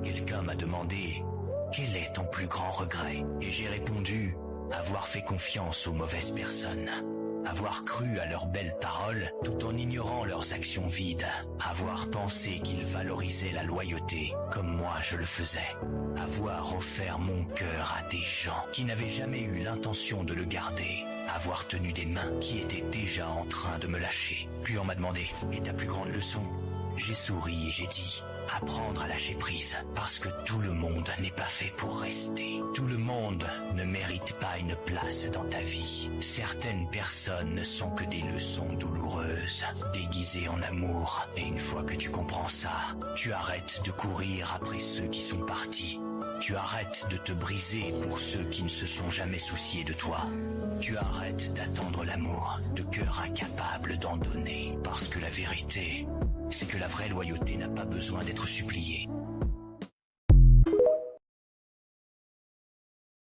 quelqu'un m'a demandé « Quel est ton plus grand regret ?» Et j'ai répondu « Avoir fait confiance aux mauvaises personnes. Avoir cru à leurs belles paroles tout en ignorant leurs actions vides. Avoir pensé qu'ils valorisaient la loyauté comme moi je le faisais. Avoir offert mon cœur à des gens qui n'avaient jamais eu l'intention de le garder. Avoir tenu des mains qui étaient déjà en train de me lâcher. Puis on m'a demandé « Et ta plus grande leçon ?» J'ai souri et j'ai dit « Apprendre à lâcher prise, parce que tout le monde n'est pas fait pour rester. Tout le monde ne mérite pas une place dans ta vie. Certaines personnes ne sont que des leçons douloureuses, déguisées en amour. Et une fois que tu comprends ça, tu arrêtes de courir après ceux qui sont partis. Tu arrêtes de te briser pour ceux qui ne se sont jamais souciés de toi. Tu arrêtes d'attendre l'amour, de cœur incapable d'en donner, parce que la vérité, c'est que la vraie loyauté n'a pas besoin d'être suppliée.